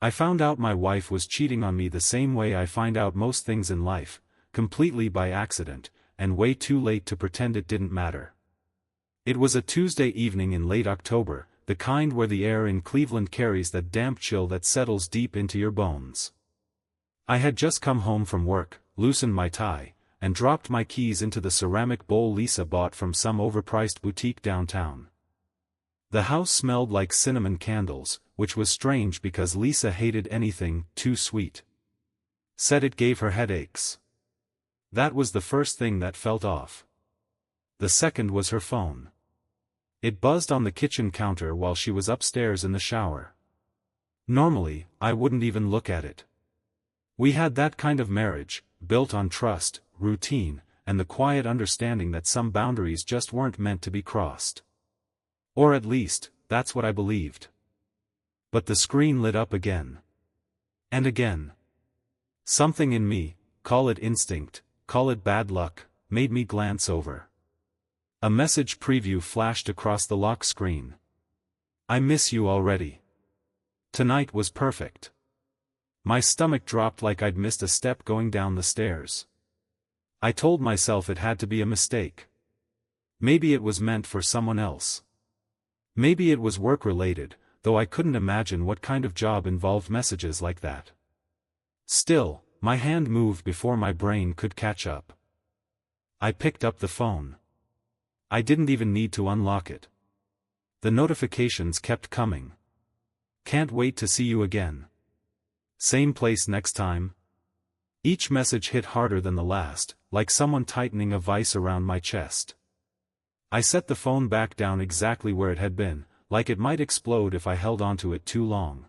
I found out my wife was cheating on me the same way I find out most things in life, completely by accident, and way too late to pretend it didn't matter. It was a Tuesday evening in late October, the kind where the air in Cleveland carries that damp chill that settles deep into your bones. I had just come home from work, loosened my tie, and dropped my keys into the ceramic bowl Lisa bought from some overpriced boutique downtown. The house smelled like cinnamon candles, which was strange because Lisa hated anything too sweet. Said it gave her headaches. That was the first thing that felt off. The second was her phone. It buzzed on the kitchen counter while she was upstairs in the shower. Normally, I wouldn't even look at it. We had that kind of marriage, built on trust, routine, and the quiet understanding that some boundaries just weren't meant to be crossed. Or at least, that's what I believed. But the screen lit up again. And again. Something in me, call it instinct, call it bad luck, made me glance over. A message preview flashed across the lock screen. I miss you already. Tonight was perfect. My stomach dropped like I'd missed a step going down the stairs. I told myself it had to be a mistake. Maybe it was meant for someone else. Maybe it was work-related, though I couldn't imagine what kind of job involved messages like that. Still, my hand moved before my brain could catch up. I picked up the phone. I didn't even need to unlock it. The notifications kept coming. Can't wait to see you again. Same place next time. Each message hit harder than the last, like someone tightening a vice around my chest. I set the phone back down exactly where it had been, like it might explode if I held onto it too long.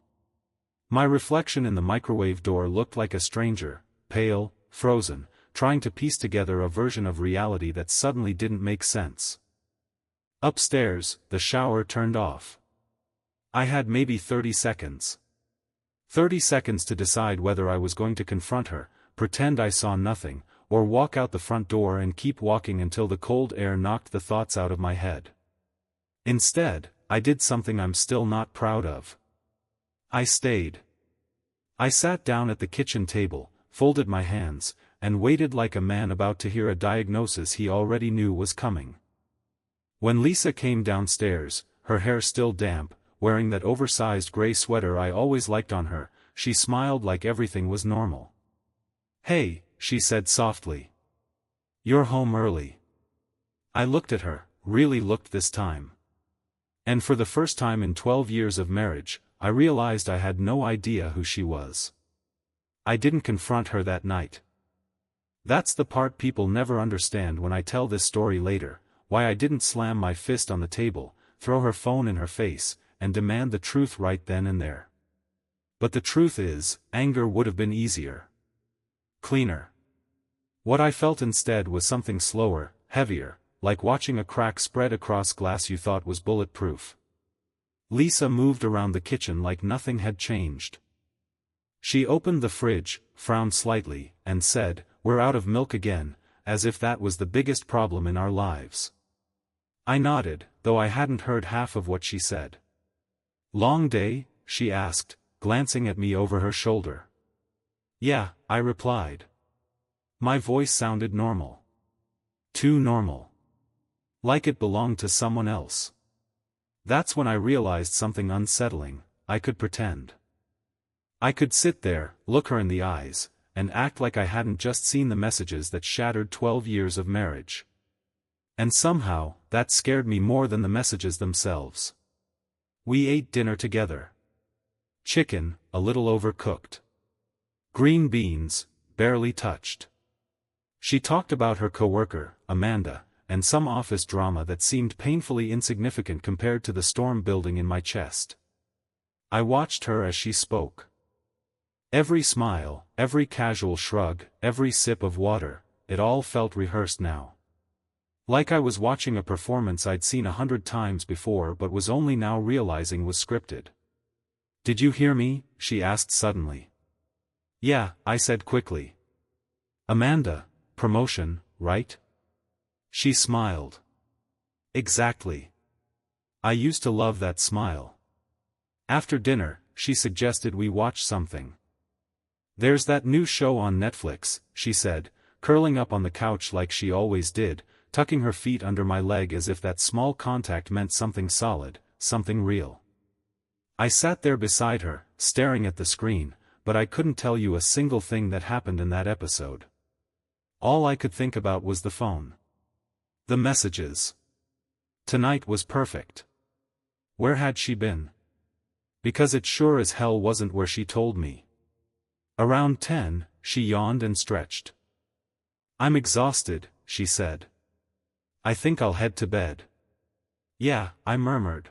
My reflection in the microwave door looked like a stranger, pale, frozen, trying to piece together a version of reality that suddenly didn't make sense. Upstairs, the shower turned off. I had maybe 30 seconds. 30 seconds to decide whether I was going to confront her, pretend I saw nothing, or walk out the front door and keep walking until the cold air knocked the thoughts out of my head. Instead, I did something I'm still not proud of. I stayed. I sat down at the kitchen table, folded my hands, and waited like a man about to hear a diagnosis he already knew was coming. When Lisa came downstairs, her hair still damp, wearing that oversized gray sweater I always liked on her, she smiled like everything was normal. "Hey," she said softly. "You're home early." I looked at her, really looked this time. And for the first time in 12 years of marriage, I realized I had no idea who she was. I didn't confront her that night. That's the part people never understand when I tell this story later, why I didn't slam my fist on the table, throw her phone in her face, and demand the truth right then and there. But the truth is, anger would have been easier. Cleaner. What I felt instead was something slower, heavier, like watching a crack spread across glass you thought was bulletproof. Lisa moved around the kitchen like nothing had changed. She opened the fridge, frowned slightly, and said, "We're out of milk again," as if that was the biggest problem in our lives. I nodded, though I hadn't heard half of what she said. "Long day?" she asked, glancing at me over her shoulder. "Yeah," I replied. My voice sounded normal. Too normal. Like it belonged to someone else. That's when I realized something unsettling. I could pretend. I could sit there, look her in the eyes, and act like I hadn't just seen the messages that shattered 12 years of marriage. And somehow, that scared me more than the messages themselves. We ate dinner together. Chicken, a little overcooked. Green beans, barely touched. She talked about her coworker, Amanda, and some office drama that seemed painfully insignificant compared to the storm building in my chest. I watched her as she spoke. Every smile, every casual shrug, every sip of water, it all felt rehearsed now. Like I was watching a performance I'd seen 100 times before but was only now realizing was scripted. "Did you hear me?" she asked suddenly. "Yeah," I said quickly. "Amanda, promotion, right?" She smiled. "Exactly." I used to love that smile. After dinner, she suggested we watch something. "There's that new show on Netflix," she said, curling up on the couch like she always did, tucking her feet under my leg as if that small contact meant something solid, something real. I sat there beside her, staring at the screen, but I couldn't tell you a single thing that happened in that episode. All I could think about was the phone. The messages. Tonight was perfect. Where had she been? Because it sure as hell wasn't where she told me. Around 10, she yawned and stretched. "I'm exhausted," she said. "I think I'll head to bed." "Yeah," I murmured.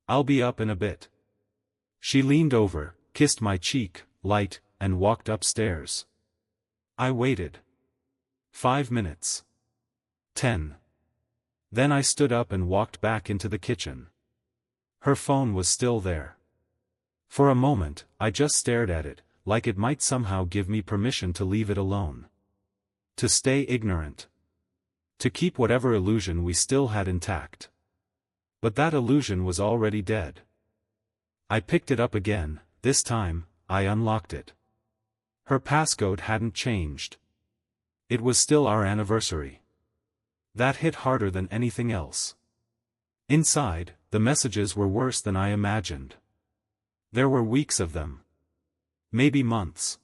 "I'll be up in a bit." She leaned over, kissed my cheek, light, and walked upstairs. I waited. 5 minutes. 10. Then I stood up and walked back into the kitchen. Her phone was still there. For a moment, I just stared at it, like it might somehow give me permission to leave it alone. To stay ignorant. To keep whatever illusion we still had intact. But that illusion was already dead. I picked it up again. This time, I unlocked it. Her passcode hadn't changed. It was still our anniversary. That hit harder than anything else. Inside, the messages were worse than I imagined. There were weeks of them. Maybe months.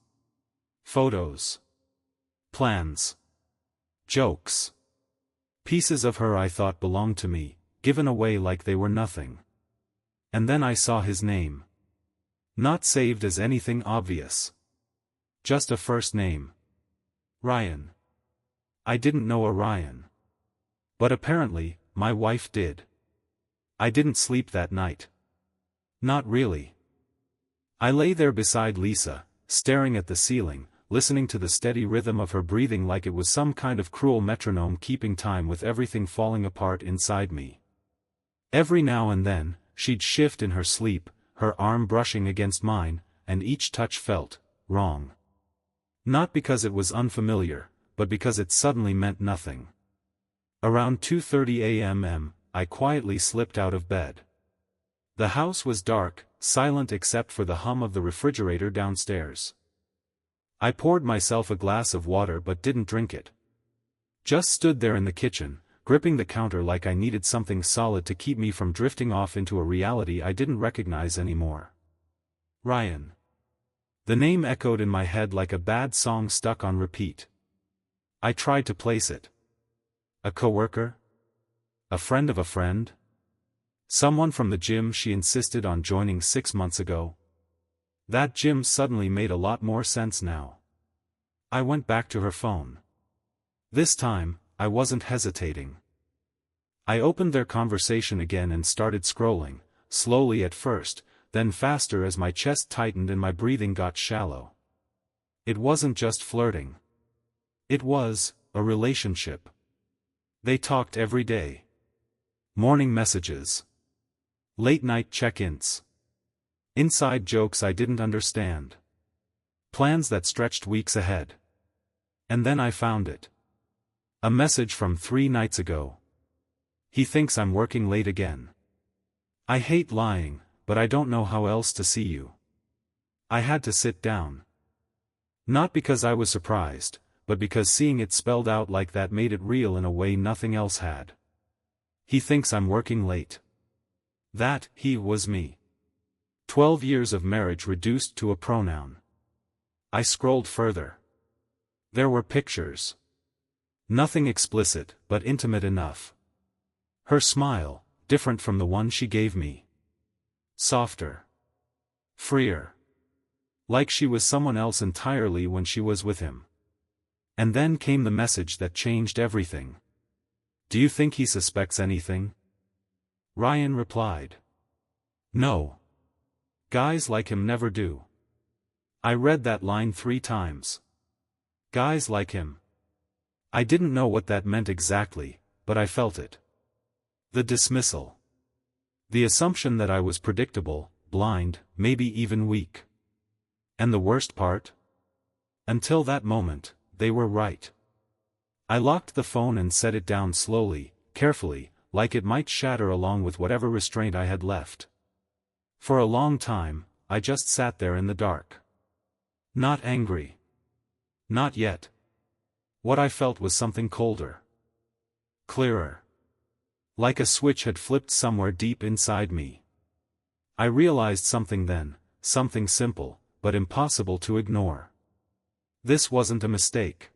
Photos. Plans. Jokes. Pieces of her I thought belonged to me, given away like they were nothing. And then I saw his name. Not saved as anything obvious. Just a first name. Ryan. I didn't know a Ryan. But apparently, my wife did. I didn't sleep that night. Not really. I lay there beside Lisa, staring at the ceiling, listening to the steady rhythm of her breathing like it was some kind of cruel metronome keeping time with everything falling apart inside me. Every now and then, she'd shift in her sleep, her arm brushing against mine, and each touch felt wrong. Not because it was unfamiliar, but because it suddenly meant nothing. Around 2:30 a.m., I quietly slipped out of bed. The house was dark, silent except for the hum of the refrigerator downstairs. I poured myself a glass of water but didn't drink it. Just stood there in the kitchen, gripping the counter like I needed something solid to keep me from drifting off into a reality I didn't recognize anymore. Ryan. The name echoed in my head like a bad song stuck on repeat. I tried to place it. A coworker? A friend of a friend? Someone from the gym she insisted on joining 6 months ago? That gym suddenly made a lot more sense now. I went back to her phone. This time, I wasn't hesitating. I opened their conversation again and started scrolling, slowly at first, then faster as my chest tightened and my breathing got shallow. It wasn't just flirting. It was a relationship. They talked every day. Morning messages. Late-night check-ins. Inside jokes I didn't understand. Plans that stretched weeks ahead. And then I found it. A message from 3 nights ago. He thinks I'm working late again. I hate lying, but I don't know how else to see you. I had to sit down. Not because I was surprised, but because seeing it spelled out like that made it real in a way nothing else had. He thinks I'm working late. That, he, was me. 12 years of marriage reduced to a pronoun. I scrolled further. There were pictures. Nothing explicit, but intimate enough. Her smile, different from the one she gave me. Softer. Freer. Like she was someone else entirely when she was with him. And then came the message that changed everything. Do you think he suspects anything? Ryan replied. No. Guys like him never do. I read that line 3 times. Guys like him. I didn't know what that meant exactly, but I felt it. The dismissal. The assumption that I was predictable, blind, maybe even weak. And the worst part? Until that moment, they were right. I locked the phone and set it down slowly, carefully, like it might shatter along with whatever restraint I had left. For a long time, I just sat there in the dark. Not angry. Not yet. What I felt was something colder. Clearer. Like a switch had flipped somewhere deep inside me. I realized something then, something simple, but impossible to ignore. This wasn't a mistake.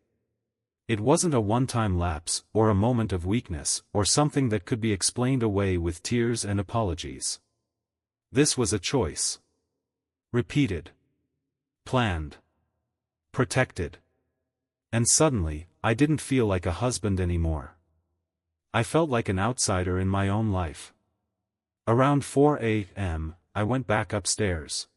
It wasn't a one-time lapse, or a moment of weakness, or something that could be explained away with tears and apologies. This was a choice. Repeated. Planned. Protected. And suddenly, I didn't feel like a husband anymore. I felt like an outsider in my own life. Around 4 a.m., I went back upstairs.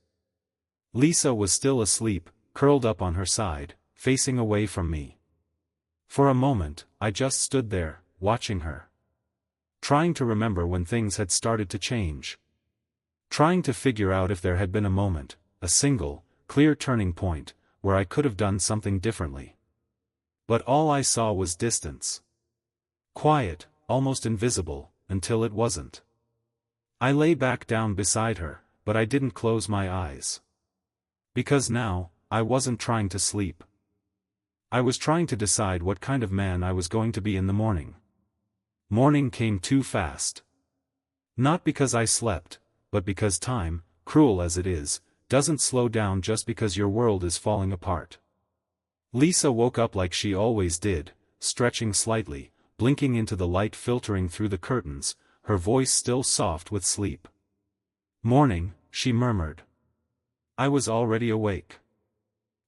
Lisa was still asleep, curled up on her side, facing away from me. For a moment, I just stood there, watching her. Trying to remember when things had started to change. Trying to figure out if there had been a moment, a single, clear turning point, where I could have done something differently. But all I saw was distance. Quiet, almost invisible, until it wasn't. I lay back down beside her, but I didn't close my eyes. Because now, I wasn't trying to sleep. I was trying to decide what kind of man I was going to be in the morning. Morning came too fast. Not because I slept, but because time, cruel as it is, doesn't slow down just because your world is falling apart. Lisa woke up like she always did, stretching slightly, blinking into the light filtering through the curtains, her voice still soft with sleep. "Morning," she murmured. I was already awake.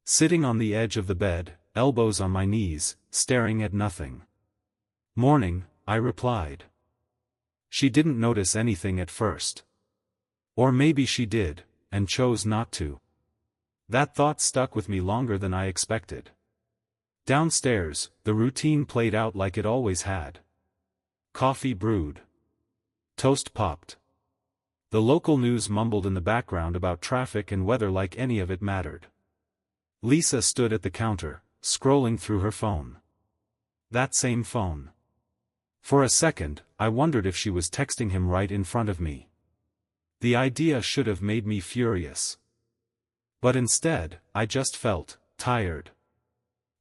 Sitting on the edge of the bed, elbows on my knees, staring at nothing. "Morning," I replied. She didn't notice anything at first. Or maybe she did, and chose not to. That thought stuck with me longer than I expected. Downstairs, the routine played out like it always had. Coffee brewed. Toast popped. The local news mumbled in the background about traffic and weather like any of it mattered. Lisa stood at the counter, scrolling through her phone. That same phone. For a second, I wondered if she was texting him right in front of me. The idea should have made me furious. But instead, I just felt tired.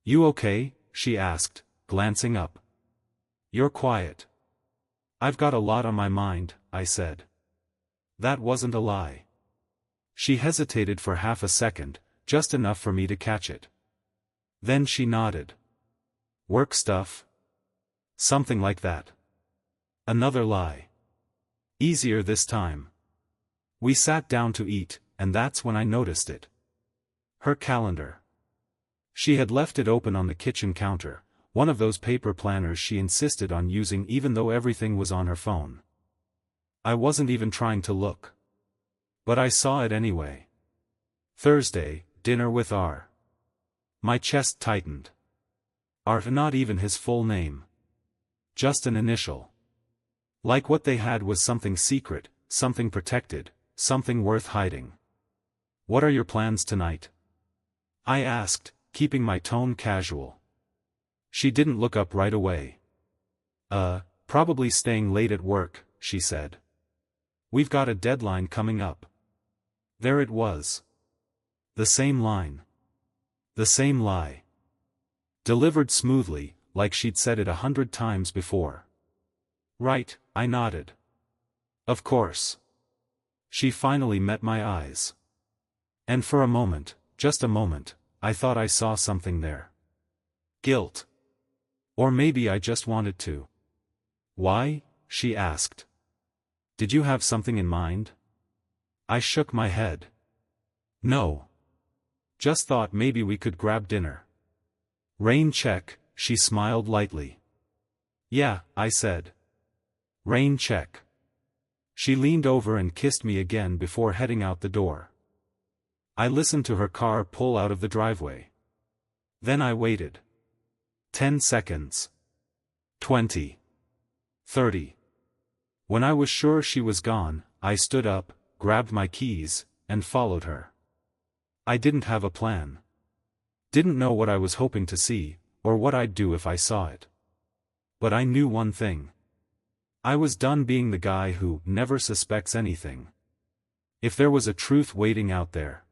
"You okay?" she asked, glancing up. "You're quiet." "I've got a lot on my mind," I said. That wasn't a lie. She hesitated for half a second, just enough for me to catch it. Then she nodded. "Work stuff?" "Something like that." Another lie. Easier this time. We sat down to eat, and that's when I noticed it. Her calendar. She had left it open on the kitchen counter, one of those paper planners she insisted on using even though everything was on her phone. I wasn't even trying to look. But I saw it anyway. Thursday, dinner with R. My chest tightened. R, not even his full name. Just an initial. Like what they had was something secret, something protected, something worth hiding. "What are your plans tonight?" I asked, keeping my tone casual. She didn't look up right away. Probably staying late at work," she said. "We've got a deadline coming up." There it was. The same line. The same lie. Delivered smoothly, like she'd said it 100 times before. "Right," I nodded. "Of course." She finally met my eyes. And for a moment, just a moment, I thought I saw something there. Guilt. Or maybe I just wanted to. "Why?" she asked. "Did you have something in mind?" I shook my head. "No. Just thought maybe we could grab dinner." "Rain check," she smiled lightly. "Yeah," I said. "Rain check." She leaned over and kissed me again before heading out the door. I listened to her car pull out of the driveway. Then I waited. 10 seconds. 20. 30. When I was sure she was gone, I stood up, grabbed my keys, and followed her. I didn't have a plan. Didn't know what I was hoping to see, or what I'd do if I saw it. But I knew one thing. I was done being the guy who never suspects anything. If there was a truth waiting out there,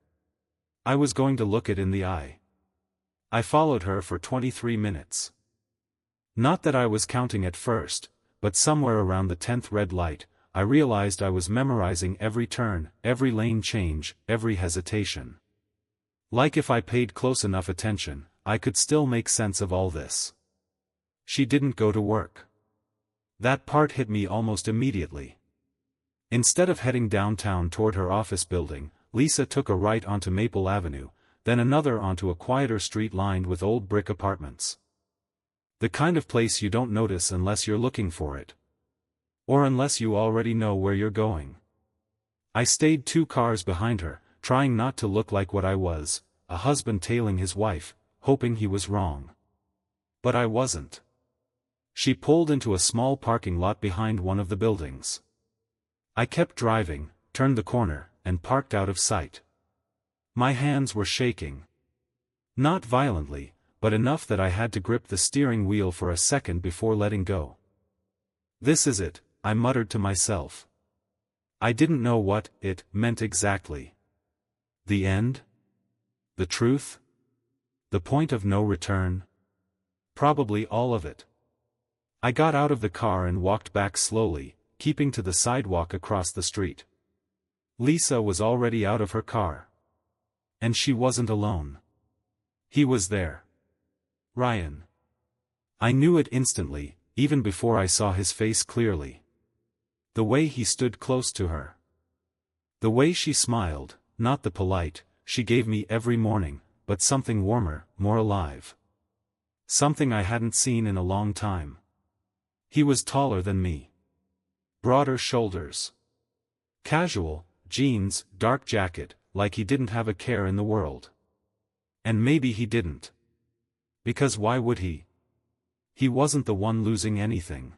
I was going to look it in the eye. I followed her for 23 minutes. Not that I was counting at first, but somewhere around the 10th red light, I realized I was memorizing every turn, every lane change, every hesitation. Like if I paid close enough attention, I could still make sense of all this. She didn't go to work. That part hit me almost immediately. Instead of heading downtown toward her office building, Lisa took a right onto Maple Avenue, then another onto a quieter street lined with old brick apartments. The kind of place you don't notice unless you're looking for it. Or unless you already know where you're going. I stayed 2 cars behind her, trying not to look like what I was, a husband tailing his wife, hoping he was wrong. But I wasn't. She pulled into a small parking lot behind one of the buildings. I kept driving, turned the corner, and parked out of sight. My hands were shaking. Not violently, but enough that I had to grip the steering wheel for a second before letting go. This is it, I muttered to myself. I didn't know what it meant exactly. The end? The truth? The point of no return? Probably all of it. I got out of the car and walked back slowly, keeping to the sidewalk across the street. Lisa was already out of her car. And she wasn't alone. He was there. Ryan. I knew it instantly, even before I saw his face clearly. The way he stood close to her. The way she smiled, not the polite, she gave me every morning, but something warmer, more alive. Something I hadn't seen in a long time. He was taller than me. Broader shoulders. Casual, jeans, dark jacket, like he didn't have a care in the world. And maybe he didn't. Because why would he? He wasn't the one losing anything.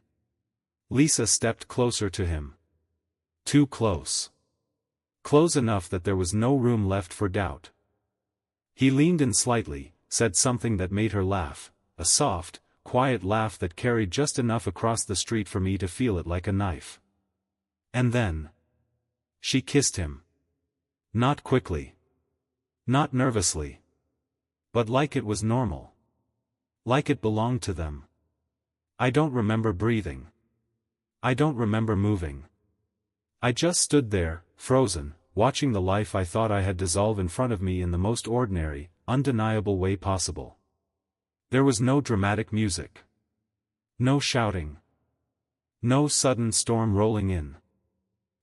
Lisa stepped closer to him. Too close. Close enough that there was no room left for doubt. He leaned in slightly, said something that made her laugh, a soft, quiet laugh that carried just enough across the street for me to feel it like a knife. And then she kissed him. Not quickly. Not nervously. But like it was normal. Like it belonged to them. I don't remember breathing. I don't remember moving. I just stood there, frozen, watching the life I thought I had dissolve in front of me in the most ordinary, undeniable way possible. There was no dramatic music. No shouting. No sudden storm rolling in.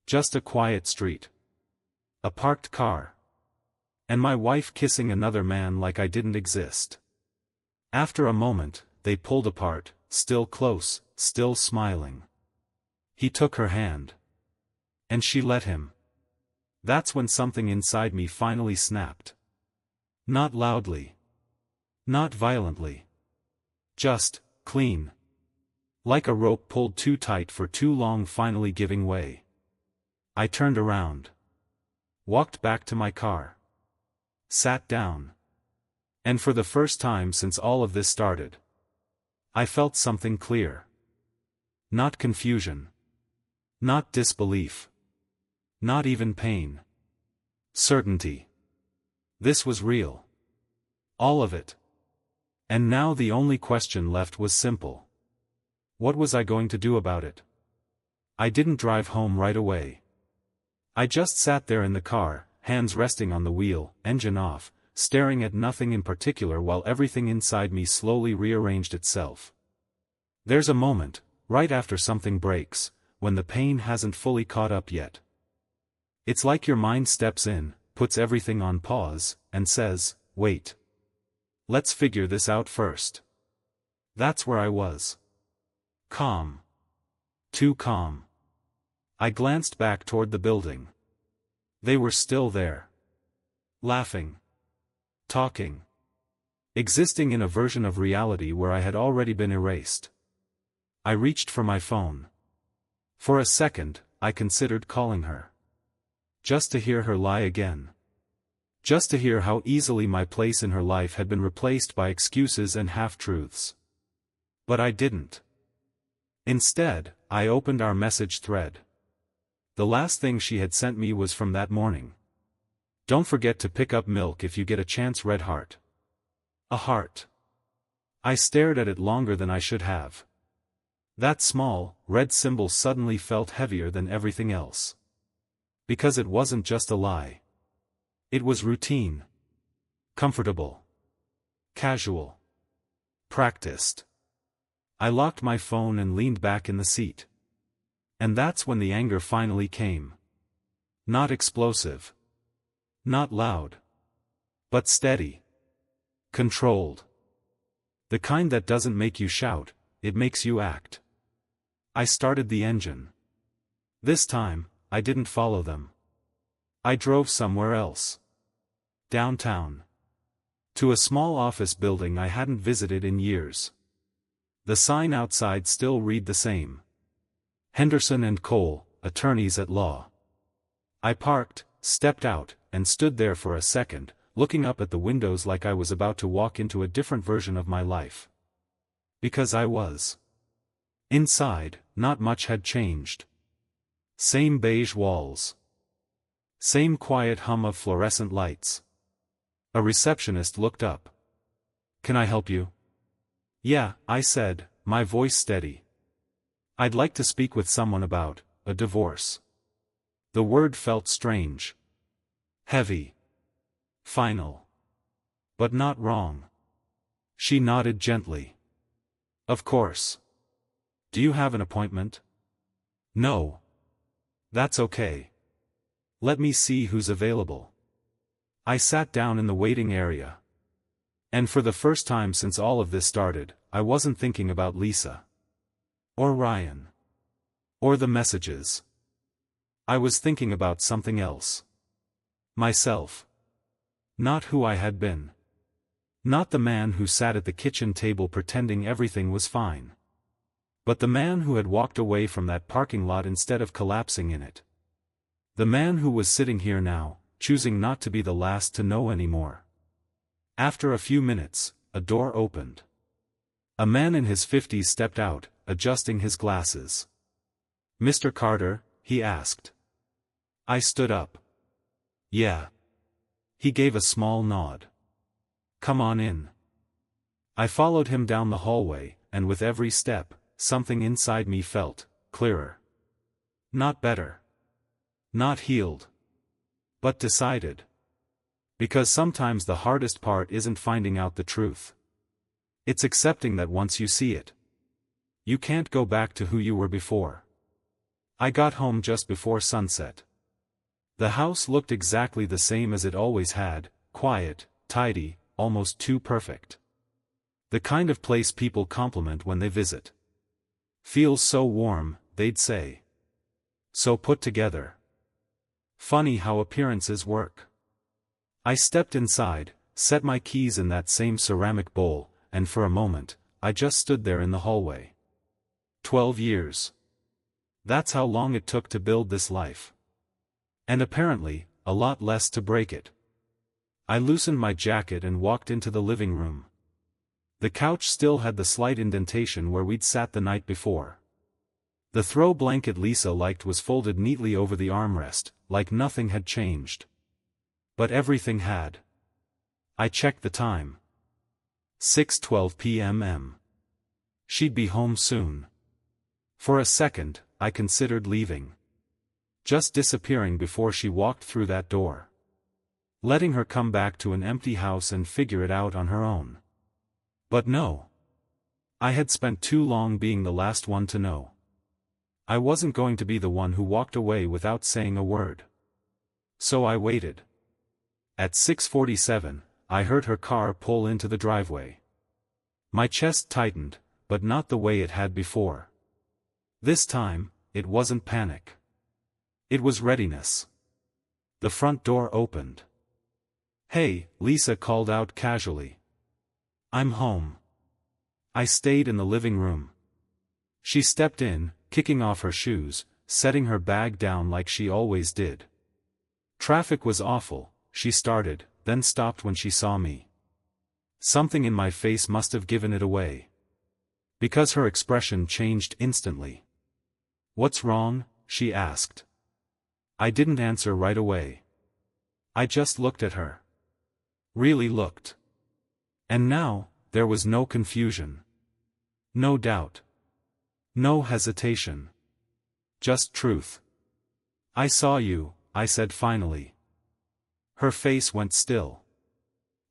Just a quiet street. A parked car. And my wife kissing another man like I didn't exist. After a moment, they pulled apart, still close, still smiling. He took her hand. And she let him. That's when something inside me finally snapped. Not loudly. Not violently. Just, clean. Like a rope pulled too tight for too long finally giving way. I turned around. Walked back to my car. Sat down. And for the first time since all of this started, I felt something clear. Not confusion. Not disbelief. Not even pain. Certainty. This was real. All of it. And now the only question left was simple. What was I going to do about it? I didn't drive home right away. I just sat there in the car, hands resting on the wheel, engine off, staring at nothing in particular while everything inside me slowly rearranged itself. There's a moment, right after something breaks, when the pain hasn't fully caught up yet. It's like your mind steps in, puts everything on pause, and says, wait. Let's figure this out first. That's where I was. Calm. Too calm. I glanced back toward the building. They were still there. Laughing. Talking. Existing in a version of reality where I had already been erased. I reached for my phone. For a second, I considered calling her. Just to hear her lie again. Just to hear how easily my place in her life had been replaced by excuses and half-truths. But I didn't. Instead, I opened our message thread. The last thing she had sent me was from that morning. Don't forget to pick up milk if you get a chance. Red heart. A heart. I stared at it longer than I should have. That small, red symbol suddenly felt heavier than everything else. Because it wasn't just a lie. It was routine. Comfortable. Casual. Practiced. I locked my phone and leaned back in the seat. And that's when the anger finally came. Not explosive. Not loud. But steady. Controlled. The kind that doesn't make you shout, it makes you act. I started the engine. This time, I didn't follow them. I drove somewhere else. Downtown. To a small office building I hadn't visited in years. The sign outside still read the same. Henderson and Cole, attorneys at law. I parked, stepped out, and stood there for a second, looking up at the windows like I was about to walk into a different version of my life. Because I was. Inside, not much had changed. Same beige walls. Same quiet hum of fluorescent lights. A receptionist looked up. "Can I help you?" "Yeah," I said, my voice steady. "I'd like to speak with someone about a divorce." The word felt strange. Heavy. Final. But not wrong. She nodded gently. "Of course. Do you have an appointment?" "No." "That's okay. Let me see who's available." I sat down in the waiting area. And for the first time since all of this started, I wasn't thinking about Lisa. Or Ryan. Or the messages. I was thinking about something else. Myself. Not who I had been. Not the man who sat at the kitchen table pretending everything was fine. But the man who had walked away from that parking lot instead of collapsing in it. The man who was sitting here now, choosing not to be the last to know anymore. After a few minutes, a door opened. A man in his 50s stepped out, adjusting his glasses. "Mr. Carter?" he asked. I stood up. "Yeah." He gave a small nod. "Come on in." I followed him down the hallway, and with every step, something inside me felt clearer. Not better. Not healed. But decided. Because sometimes the hardest part isn't finding out the truth. It's accepting that once you see it, you can't go back to who you were before. I got home just before sunset. The house looked exactly the same as it always had, quiet, tidy, almost too perfect. The kind of place people compliment when they visit. "Feels so warm," they'd say. "So put together." Funny how appearances work. I stepped inside, set my keys in that same ceramic bowl, and for a moment, I just stood there in the hallway. 12 years. That's how long it took to build this life. And apparently, a lot less to break it. I loosened my jacket and walked into the living room. The couch still had the slight indentation where we'd sat the night before. The throw blanket Lisa liked was folded neatly over the armrest, like nothing had changed. But everything had. I checked the time. 6:12 p.m. She'd be home soon. For a second, I considered leaving. Just disappearing before she walked through that door. Letting her come back to an empty house and figure it out on her own. But no. I had spent too long being the last one to know. I wasn't going to be the one who walked away without saying a word. So I waited. At 6:47, I heard her car pull into the driveway. My chest tightened, but not the way it had before. This time, it wasn't panic. It was readiness. The front door opened. "Hey," Lisa called out casually. "I'm home." I stayed in the living room. She stepped in, kicking off her shoes, setting her bag down like she always did. "Traffic was awful," she started, then stopped when she saw me. Something in my face must have given it away. Because her expression changed instantly. "What's wrong?" she asked. I didn't answer right away. I just looked at her. Really looked. And now, there was no confusion. No doubt. No hesitation. Just truth. I saw you, I said finally. Her face went still.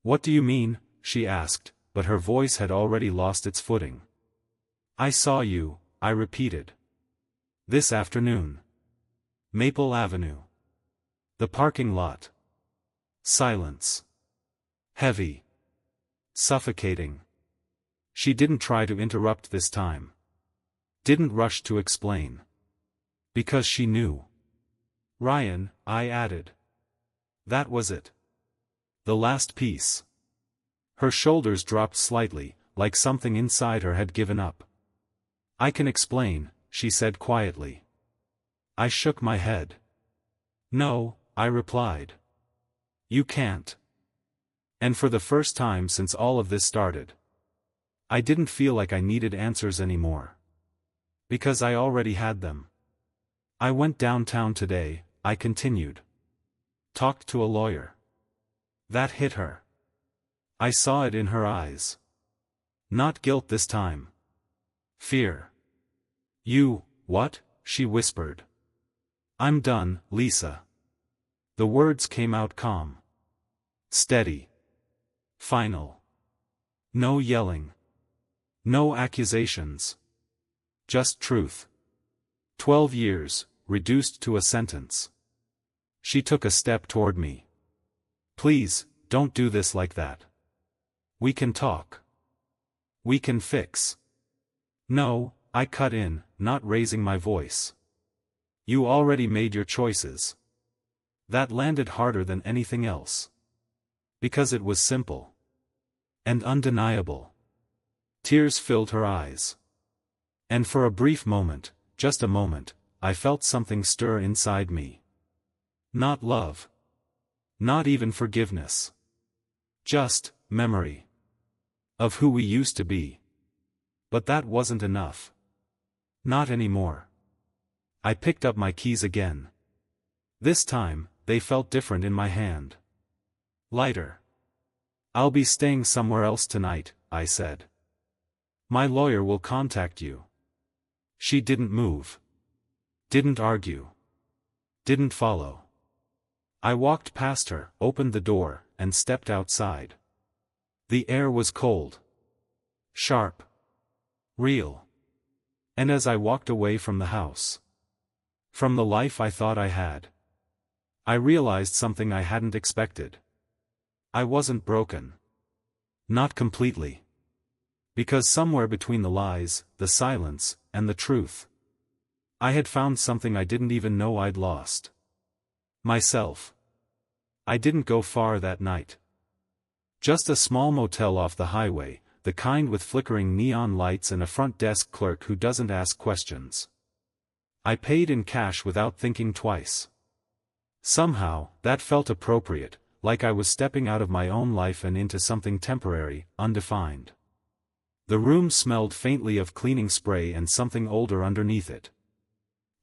What do you mean? She asked, but her voice had already lost its footing. I saw you, I repeated. This afternoon. Maple Avenue. The parking lot. Silence. Heavy. Suffocating. She didn't try to interrupt this time. Didn't rush to explain. Because she knew. Ryan, I added. That was it. The last piece. Her shoulders dropped slightly, like something inside her had given up. I can explain, she said quietly. I shook my head. No, I replied. You can't. And for the first time since all of this started, I didn't feel like I needed answers anymore. Because I already had them. I went downtown today, I continued. Talked to a lawyer. That hit her. I saw it in her eyes. Not guilt this time. Fear. You, what? She whispered. I'm done, Lisa. The words came out calm. Steady. Final. No yelling. No accusations. Just truth. 12 years, reduced to a sentence. She took a step toward me. Please, don't do this like that. We can talk. We can fix. No, I cut in, not raising my voice. You already made your choices. That landed harder than anything else. Because it was simple. And undeniable. Tears filled her eyes. And for a brief moment, just a moment, I felt something stir inside me. Not love. Not even forgiveness. Just memory. Of who we used to be. But that wasn't enough. Not anymore. I picked up my keys again. This time, they felt different in my hand. Lighter. I'll be staying somewhere else tonight, I said. My lawyer will contact you. She didn't move. Didn't argue. Didn't follow. I walked past her, opened the door, and stepped outside. The air was cold. Sharp. Real. And as I walked away from the house, from the life I thought I had, I realized something I hadn't expected. I wasn't broken. Not completely. Because somewhere between the lies, the silence, and the truth, I had found something I didn't even know I'd lost. Myself. I didn't go far that night. Just a small motel off the highway, the kind with flickering neon lights and a front desk clerk who doesn't ask questions. I paid in cash without thinking twice. Somehow, that felt appropriate, like I was stepping out of my own life and into something temporary, undefined. The room smelled faintly of cleaning spray and something older underneath it.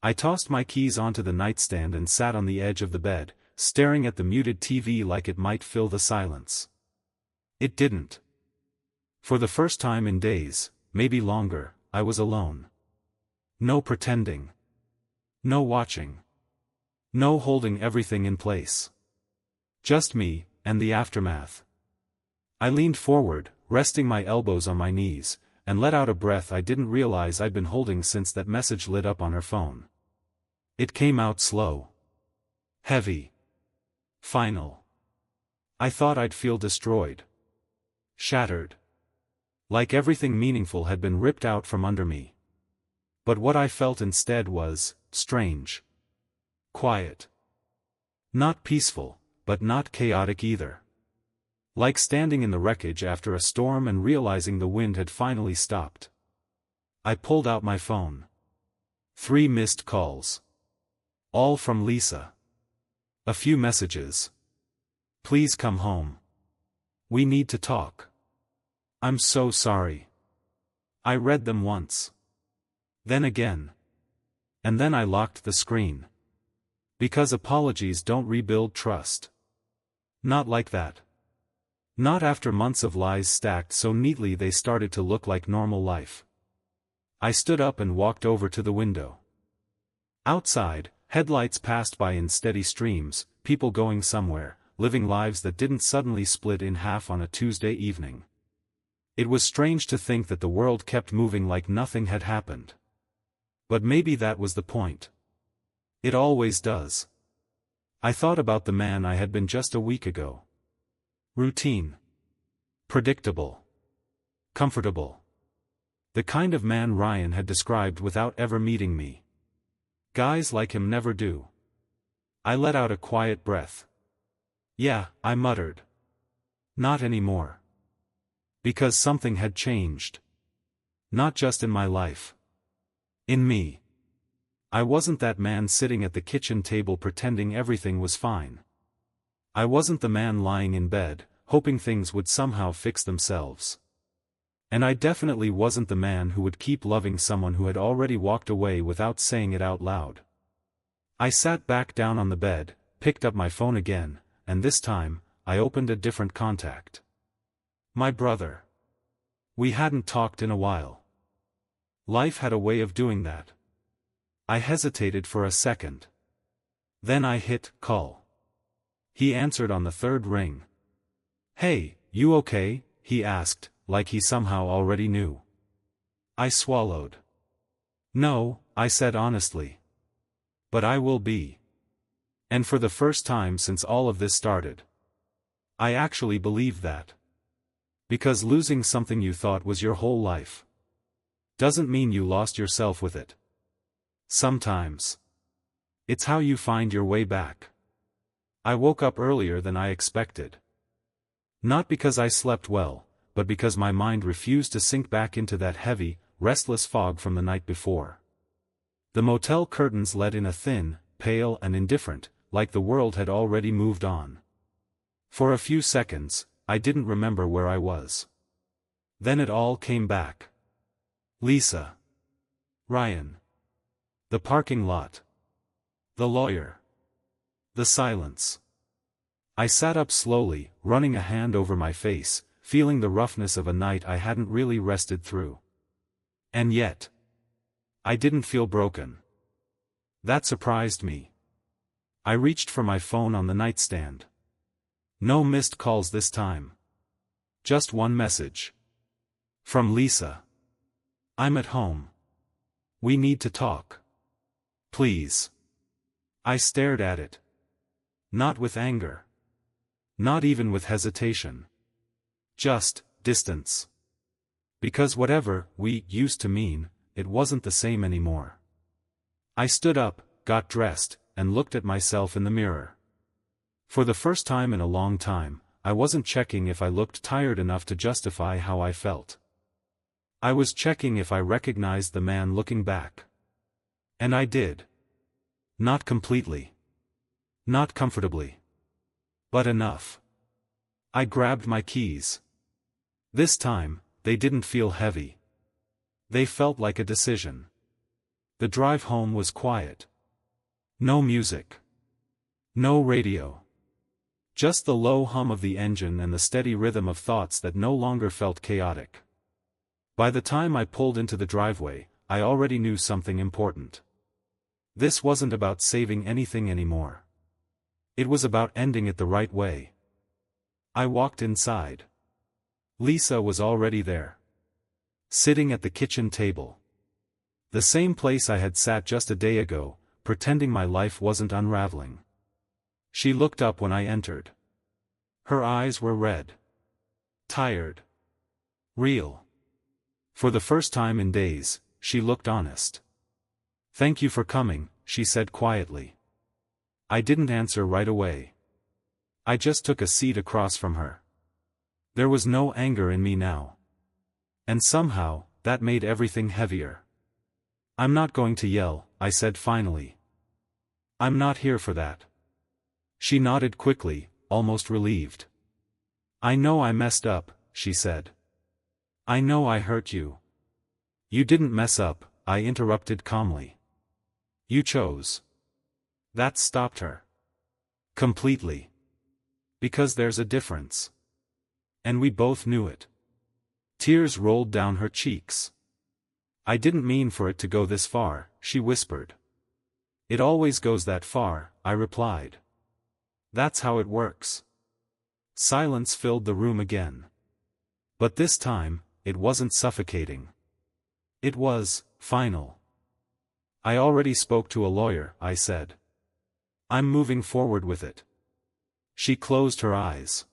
I tossed my keys onto the nightstand and sat on the edge of the bed, staring at the muted TV like it might fill the silence. It didn't. For the first time in days, maybe longer, I was alone. No pretending. No watching. No holding everything in place. Just me, and the aftermath. I leaned forward, resting my elbows on my knees, and let out a breath I didn't realize I'd been holding since that message lit up on her phone. It came out slow. Heavy. Final. I thought I'd feel destroyed. Shattered. Like everything meaningful had been ripped out from under me. But what I felt instead was, strange. Quiet. Not peaceful, but not chaotic either. Like standing in the wreckage after a storm and realizing the wind had finally stopped. I pulled out my phone. 3 missed calls. All from Lisa. A few messages. Please come home. We need to talk. I'm so sorry. I read them once. Then again. And then I locked the screen. Because apologies don't rebuild trust. Not like that. Not after months of lies stacked so neatly they started to look like normal life. I stood up and walked over to the window. Outside, headlights passed by in steady streams, people going somewhere, living lives that didn't suddenly split in half on a Tuesday evening. It was strange to think that the world kept moving like nothing had happened. But maybe that was the point. It always does. I thought about the man I had been just a week ago. Routine. Predictable. Comfortable. The kind of man Ryan had described without ever meeting me. Guys like him never do. I let out a quiet breath. Yeah, I muttered. Not anymore. Because something had changed. Not just in my life. In me. I wasn't that man sitting at the kitchen table pretending everything was fine. I wasn't the man lying in bed, hoping things would somehow fix themselves. And I definitely wasn't the man who would keep loving someone who had already walked away without saying it out loud. I sat back down on the bed, picked up my phone again, and this time, I opened a different contact. My brother. We hadn't talked in a while. Life had a way of doing that. I hesitated for a second. Then I hit call. He answered on the third ring. Hey, you okay? He asked, like he somehow already knew. I swallowed. No, I said honestly. But I will be. And for the first time since all of this started. I actually believe that. Because losing something you thought was your whole life doesn't mean you lost yourself with it. Sometimes. It's how you find your way back. I woke up earlier than I expected. Not because I slept well, but because my mind refused to sink back into that heavy, restless fog from the night before. The motel curtains let in a thin, pale and indifferent, like the world had already moved on. For a few seconds, I didn't remember where I was. Then it all came back. Lisa. Ryan. The parking lot. The lawyer. The silence. I sat up slowly, running a hand over my face, feeling the roughness of a night I hadn't really rested through. And yet, I didn't feel broken. That surprised me. I reached for my phone on the nightstand. No missed calls this time. Just one message. From Lisa. I'm at home. We need to talk. Please. I stared at it. Not with anger. Not even with hesitation. Just distance. Because whatever we used to mean, it wasn't the same anymore. I stood up, got dressed, and looked at myself in the mirror. For the first time in a long time, I wasn't checking if I looked tired enough to justify how I felt. I was checking if I recognized the man looking back. And I did. Not completely. Not comfortably. But enough. I grabbed my keys. This time, they didn't feel heavy. They felt like a decision. The drive home was quiet. No music. No radio. Just the low hum of the engine and the steady rhythm of thoughts that no longer felt chaotic. By the time I pulled into the driveway, I already knew something important. This wasn't about saving anything anymore. It was about ending it the right way. I walked inside. Lisa was already there. Sitting at the kitchen table. The same place I had sat just a day ago, pretending my life wasn't unraveling. She looked up when I entered. Her eyes were red. Tired. Real. For the first time in days, she looked honest. Thank you for coming, she said quietly. I didn't answer right away. I just took a seat across from her. There was no anger in me now. And somehow, that made everything heavier. I'm not going to yell, I said finally. I'm not here for that. She nodded quickly, almost relieved. I know I messed up, she said. I know I hurt you. You didn't mess up, I interrupted calmly. You chose. That stopped her. Completely. Because there's a difference. And we both knew it. Tears rolled down her cheeks. I didn't mean for it to go this far, she whispered. It always goes that far, I replied. That's how it works. Silence filled the room again. But this time, it wasn't suffocating. It was final. I already spoke to a lawyer, I said. I'm moving forward with it. She closed her eyes.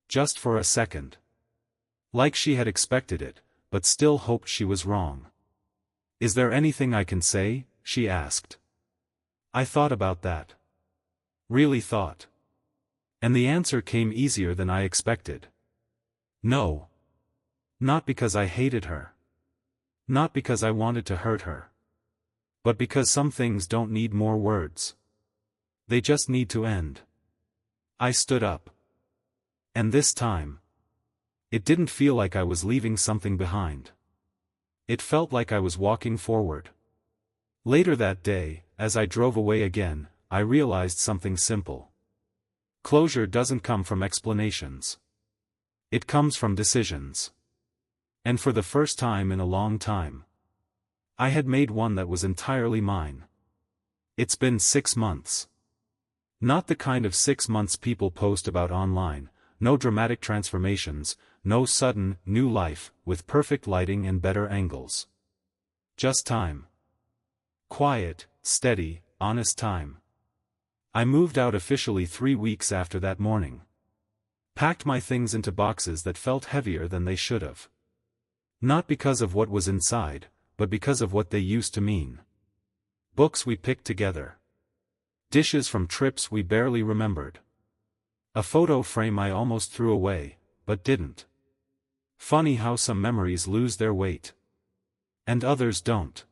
Just for a second. Like she had expected it, but still hoped she was wrong. Is there anything I can say? She asked. I thought about that. Really thought. And the answer came easier than I expected. No. Not because I hated her. Not because I wanted to hurt her. But because some things don't need more words. They just need to end. I stood up. And this time, it didn't feel like I was leaving something behind. It felt like I was walking forward. Later that day, as I drove away again, I realized something simple. Closure doesn't come from explanations. It comes from decisions. And for the first time in a long time, I had made one that was entirely mine. It's been 6 months. Not the kind of 6 months people post about online, no dramatic transformations, no sudden, new life, with perfect lighting and better angles. Just time. Quiet, steady, honest time. I moved out officially 3 weeks after that morning. Packed my things into boxes that felt heavier than they should have. Not because of what was inside, but because of what they used to mean. Books we picked together. Dishes from trips we barely remembered. A photo frame I almost threw away, but didn't. Funny how some memories lose their weight. And others don't.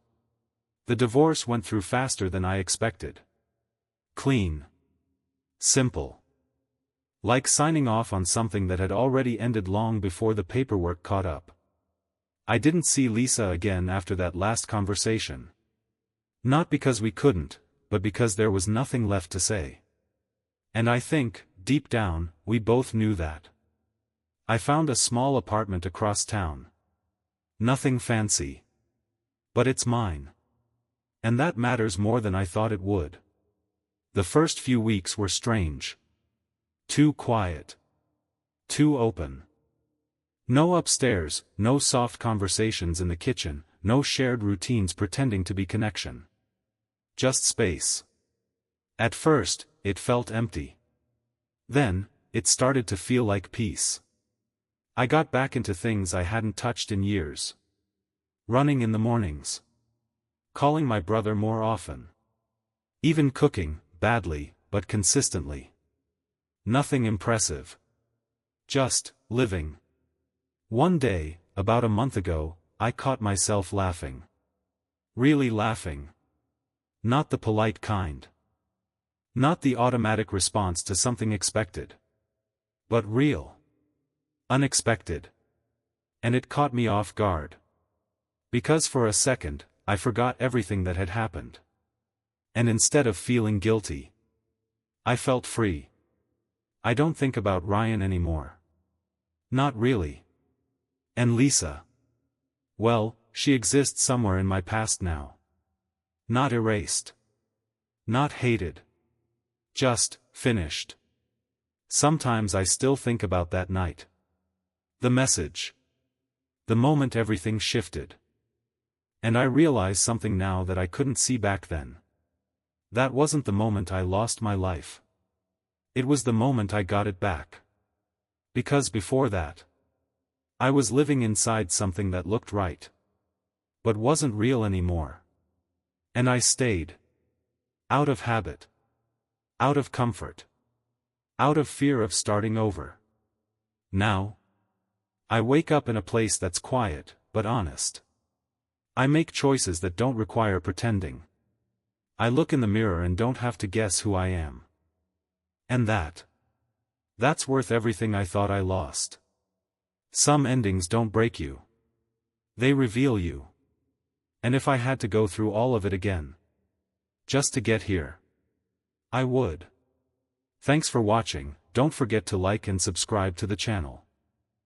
The divorce went through faster than I expected. Clean. Simple. Like signing off on something that had already ended long before the paperwork caught up. I didn't see Lisa again after that last conversation. Not because we couldn't, but because there was nothing left to say. And I think, deep down, we both knew that. I found a small apartment across town. Nothing fancy. But it's mine. And that matters more than I thought it would. The first few weeks were strange. Too quiet. Too open. No upstairs, no soft conversations in the kitchen, no shared routines pretending to be connection. Just space. At first, it felt empty. Then, it started to feel like peace. I got back into things I hadn't touched in years. Running in the mornings. Calling my brother more often. Even cooking, badly, but consistently. Nothing impressive. Just, living. One day, about a month ago, I caught myself laughing. Really laughing. Not the polite kind. Not the automatic response to something expected. But real. Unexpected. And it caught me off guard. Because for a second, I forgot everything that had happened. And instead of feeling guilty, I felt free. I don't think about Ryan anymore. Not really. And Lisa. Well, she exists somewhere in my past now. Not erased. Not hated. Just, finished. Sometimes I still think about that night. The message. The moment everything shifted. And I realize something now that I couldn't see back then. That wasn't the moment I lost my life. It was the moment I got it back. Because before that, I was living inside something that looked right. But wasn't real anymore. And I stayed. Out of habit. Out of comfort. Out of fear of starting over. Now, I wake up in a place that's quiet, but honest. I make choices that don't require pretending. I look in the mirror and don't have to guess who I am. And that's worth everything I thought I lost. Some endings don't break you. They reveal you. And if I had to go through all of it again, just to get here, I would. Thanks for watching, don't forget to like and subscribe to the channel.